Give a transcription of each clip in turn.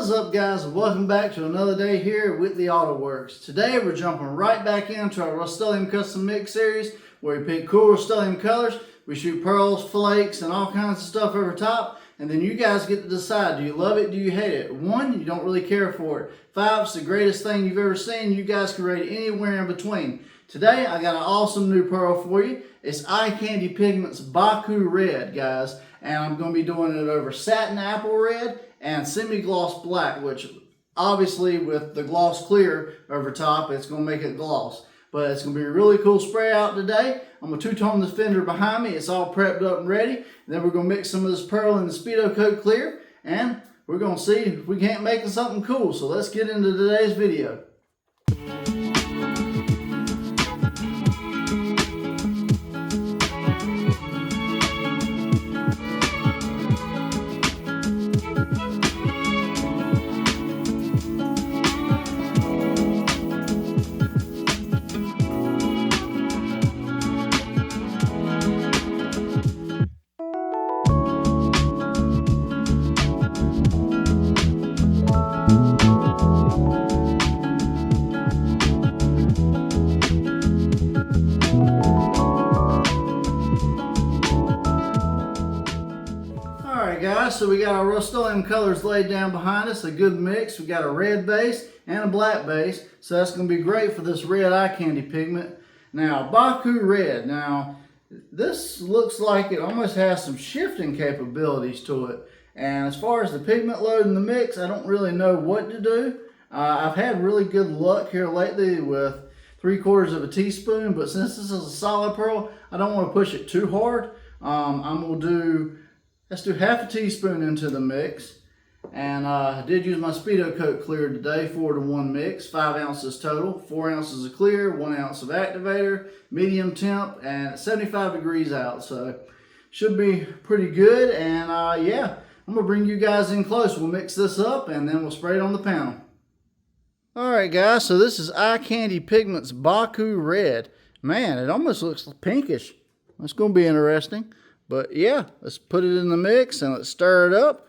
What is up, guys, and welcome back to another day here at Whitley Auto Works. Today we're jumping right back into our Rustoleum Custom Mix series where we pick cool Rustoleum colors, we shoot pearls, flakes, and all kinds of stuff over top, and then you guys get to decide, do you love it, do you hate it? 1, you don't really care for it. 5, it's the greatest thing you've ever seen. You guys can rate anywhere in between. Today I got an awesome new pearl for you. It's Eye Candy Pigment's Baku Red, guys, and I'm going to be doing it over satin apple red and semi-gloss black, which obviously with the gloss clear over top, it's going to make it gloss. But it's going to be a really cool spray out today. I'm going to two-tone this fender behind me. It's all prepped up and ready. And then we're going to mix some of this pearl in the Speedo Coat Clear, and we're going to see if we can't make something cool. So let's get into today's video. Guys, so we got our Rustoleum colors laid down behind us, a good mix. We got a red base and a black base, so that's going to be great for this red eye candy pigment. Now, Baku Red. Now, this looks like it almost has some shifting capabilities to it. And as far as the pigment load in the mix, I don't really know what to do. I've had really good luck here lately with 3/4 of a teaspoon, but since this is a solid pearl, I don't want to push it too hard. Let's do half a teaspoon into the mix. And I did use my Speedo Coat Clear today, 4-to-1 mix, 5 ounces total, 4 ounces of clear, 1 ounce of activator, medium temp, and 75 degrees out. So should be pretty good. And yeah, I'm gonna bring you guys in close. We'll mix this up and then we'll spray it on the panel. Alright guys, so this is Eye Candy Pigment's Baku Red. Man, it almost looks pinkish. That's gonna be interesting. But yeah, let's put it in the mix and let's stir it up.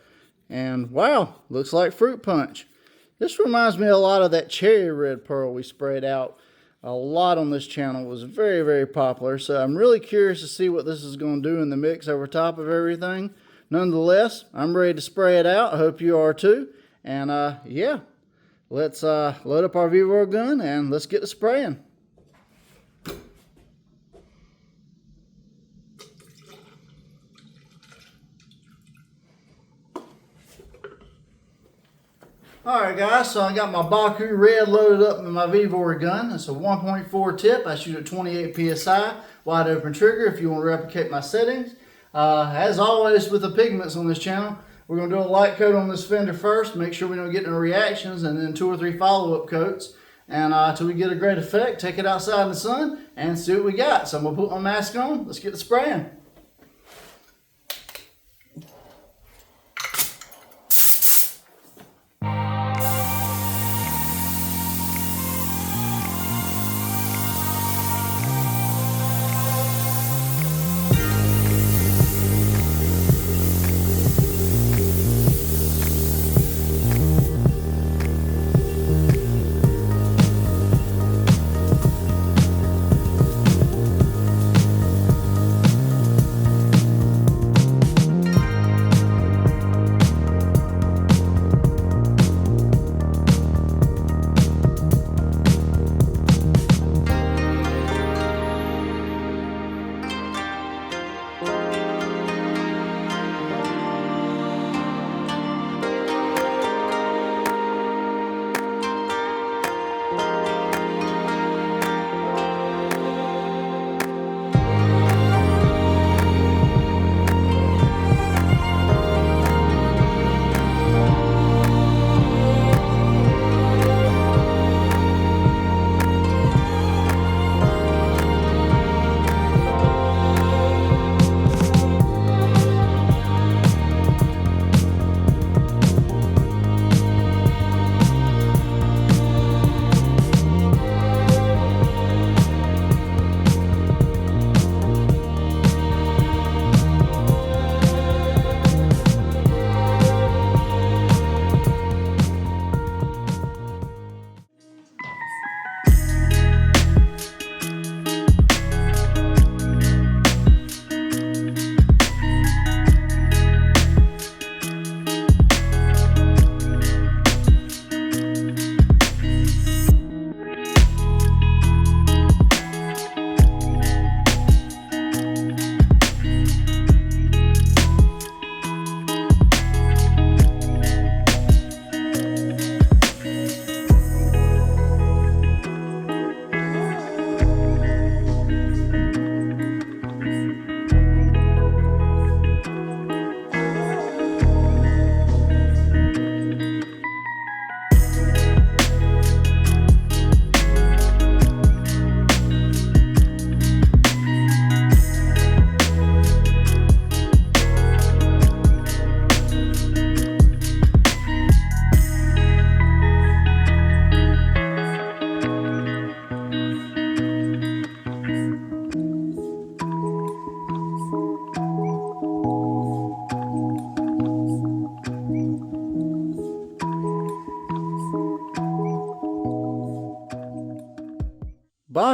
And wow, looks like fruit punch. This reminds me a lot of that cherry red pearl we sprayed out a lot on this channel. It was very, very popular. So I'm really curious to see what this is going to do in the mix over top of everything. Nonetheless, I'm ready to spray it out. I hope you are too. And yeah, let's load up our Vevor gun and let's get to spraying. Alright guys, so I got my Baku Red loaded up in my Vevor gun. It's a 1.4 tip. I shoot at 28 psi, wide open trigger if you want to replicate my settings. As always with the pigments on this channel, we're going to do a light coat on this fender first, make sure we don't get any reactions, and then 2 or 3 follow-up coats. And until we get a great effect, take it outside in the sun and see what we got. So I'm going to put my mask on. Let's get to spraying.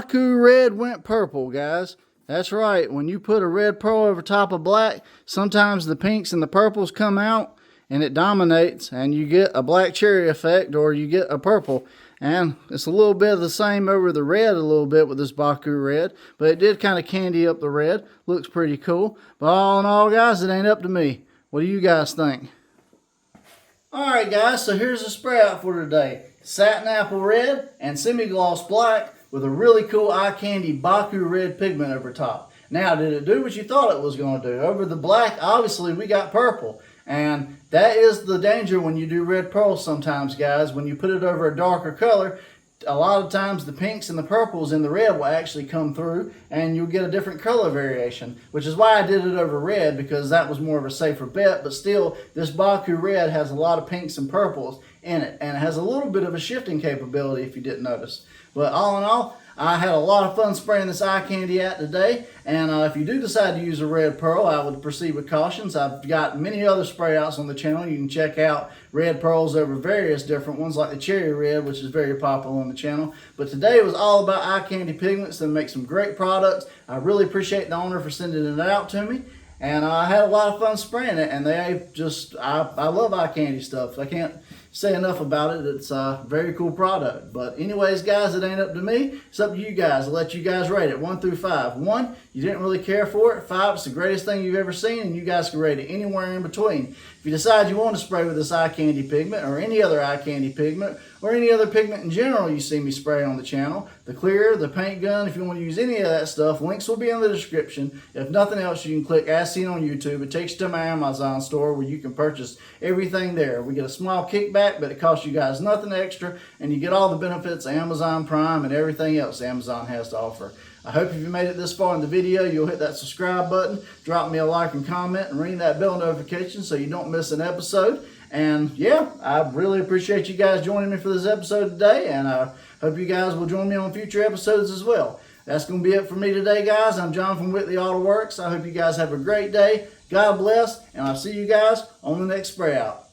Baku red went purple, guys. That's right. When you put a red pearl over top of black, sometimes the pinks and the purples come out and it dominates and you get a black cherry effect or you get a purple. And it's a little bit of the same over the red a little bit with this Baku red, but it did kind of candy up the red. Looks pretty cool. But all in all, guys, it ain't up to me. What do you guys think? Alright guys, so here's the spray out for today. Satin apple red and semi-gloss black with a really cool eye candy Baku red pigment over top. Now, did it do what you thought it was going to do? Over the black, obviously, we got purple. And that is the danger when you do red pearls sometimes, guys. When you put it over a darker color, a lot of times the pinks and the purples in the red will actually come through and you'll get a different color variation, which is why I did it over red, because that was more of a safer bet. But still, this Baku red has a lot of pinks and purples in it, and it has a little bit of a shifting capability if you didn't notice. But all in all, I had a lot of fun spraying this eye candy out today, and if you do decide to use a red pearl, I would proceed with cautions. I've got many other spray outs on the channel. You can check out red pearls over various different ones, like the cherry red, which is very popular on the channel. But today was all about eye candy pigments that make some great products. I really appreciate the owner for sending it out to me, and I had a lot of fun spraying it. And they just, I love eye candy stuff. I can't say enough about it. It's a very cool product. But anyways, guys, it ain't up to me. It's up to you guys. I'll let you guys rate it 1 through 5. 1, you didn't really care for it. 5, it's the greatest thing you've ever seen, and you guys can rate it anywhere in between. If you decide you want to spray with this eye candy pigment or any other eye candy pigment or any other pigment in general you see me spray on the channel, the clear, the paint gun, if you want to use any of that stuff, links will be in the description. If nothing else, you can click As Seen on YouTube. It takes you to my Amazon store where you can purchase everything there. We get a small kickback, but it costs you guys nothing extra, and you get all the benefits of Amazon Prime and everything else Amazon has to offer. I hope if you made it this far in the video, you'll hit that subscribe button, drop me a like and comment, and ring that bell notification so you don't miss an episode. And yeah, I really appreciate you guys joining me for this episode today, and I hope you guys will join me on future episodes as well. That's going to be it for me today, guys. I'm John from Whitley Auto Works. I hope you guys have a great day. God bless, and I'll see you guys on the next spray out.